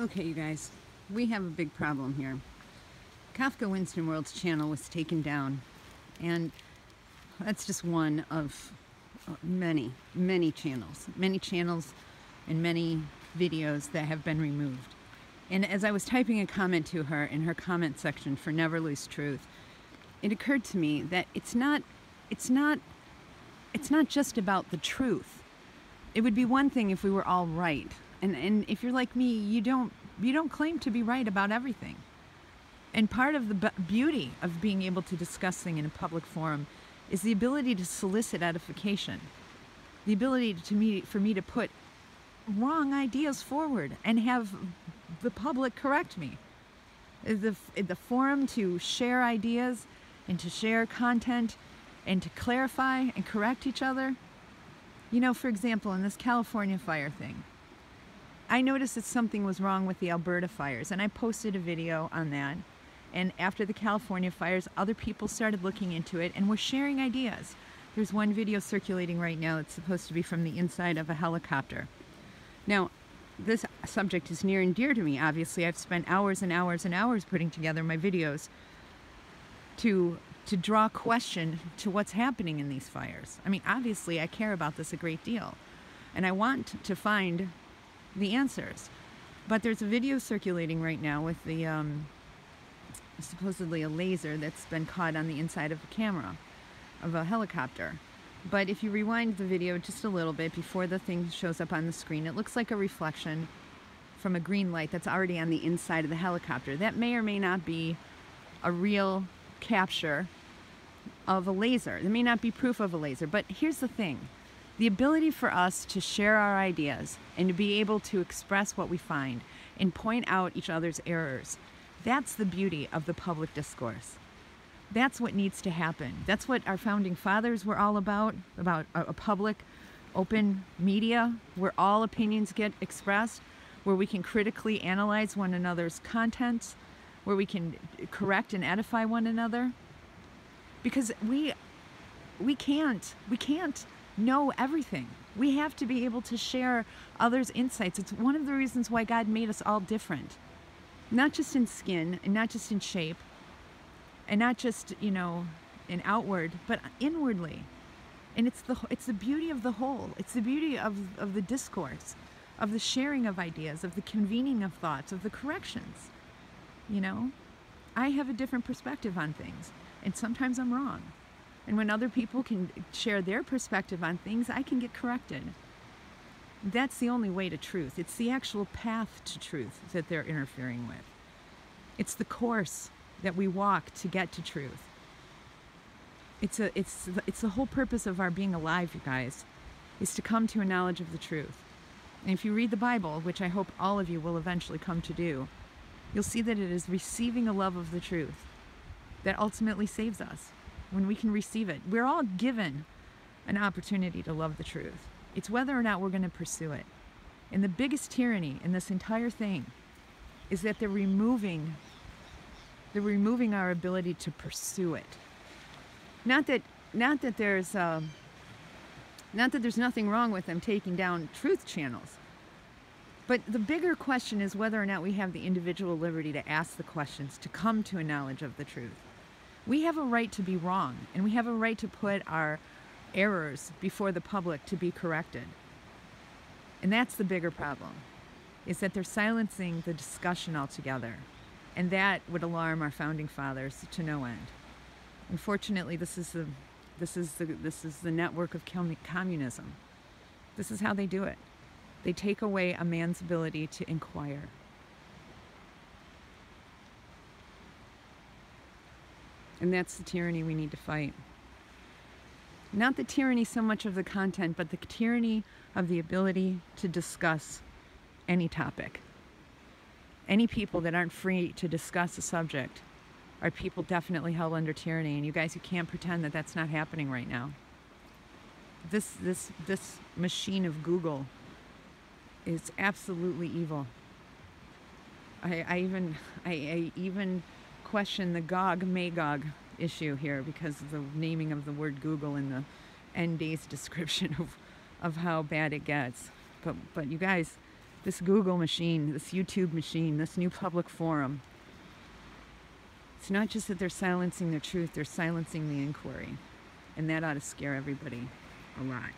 Okay, you guys, we have a big problem here. Kafka Winston World's channel was taken down, and that's just one of many channels and many videos that have been removed. And as I was typing a comment to her in her comment section for Never Lose Truth, it occurred to me that it's not just about the truth. It would be one thing if we were all right. And if you're like me, you don't claim to be right about everything. And part of the beauty of being able to discuss things in a public forum is the ability to solicit edification, the ability for me to put wrong ideas forward and have the public correct me. The forum to share ideas and to share content and to clarify and correct each other. You know, for example, in this California fire thing, I noticed that something was wrong with the Alberta fires, and I posted a video on that. And after the California fires, other people started looking into it and were sharing ideas. There's one video circulating right now that's supposed to be from the inside of a helicopter. Now, this subject is near and dear to me. Obviously, I've spent hours and hours and hours putting together my videos to draw question to what's happening in these fires. I mean, obviously, I care about this a great deal, and I want to find the answers. But there's a video circulating right now with the supposedly a laser that's been caught on the inside of a camera of a helicopter. But if you rewind the video just a little bit before the thing shows up on the screen, it looks like a reflection from a green light that's already on the inside of the helicopter. That may or may not be a real capture of a laser. There may not be proof of a laser, but here's the thing. The ability for us to share our ideas and to be able to express what we find and point out each other's errors, that's the beauty of the public discourse. That's what needs to happen. That's what our founding fathers were all about a public, open media where all opinions get expressed, where we can critically analyze one another's contents, where we can correct and edify one another. Because we can't know everything. We have to be able to share others' insights. It's one of the reasons why God made us all different. Not just in skin, and not just in shape, and not just, in outward, but inwardly. And it's the beauty of the whole. It's the beauty of the discourse, of the sharing of ideas, of the convening of thoughts, of the corrections. I have a different perspective on things, and sometimes I'm wrong. And when other people can share their perspective on things, I can get corrected. That's the only way to truth. It's the actual path to truth that they're interfering with. It's the course that we walk to get to truth. It's the whole purpose of our being alive, you guys, is to come to a knowledge of the truth. And if you read the Bible, which I hope all of you will eventually come to do, you'll see that it is receiving a love of the truth that ultimately saves us. When we can receive it, we're all given an opportunity to love the truth. It's whether or not we're going to pursue it. And the biggest tyranny in this entire thing is that they're removing our ability to pursue it. Not that there's nothing wrong with them taking down truth channels. But the bigger question is whether or not we have the individual liberty to ask the questions, to come to a knowledge of the truth. We have a right to be wrong, and we have a right to put our errors before the public to be corrected. And that's the bigger problem, is that they're silencing the discussion altogether. And that would alarm our founding fathers to no end. Unfortunately, this is the network of communism. This is how they do it. They take away a man's ability to inquire. And that's the tyranny we need to fight. Not the tyranny so much of the content, but the tyranny of the ability to discuss any topic. Any people that aren't free to discuss a subject are people definitely held under tyranny. And you guys, you can't pretend that that's not happening right now. This machine of Google is absolutely evil. I even question the Gog-Magog issue here because of the naming of the word Google in the end days description of how bad it gets. But you guys, This Google machine, this YouTube machine, this new public forum. It's not just that they're silencing the truth, they're silencing the inquiry. And that ought to scare everybody a lot.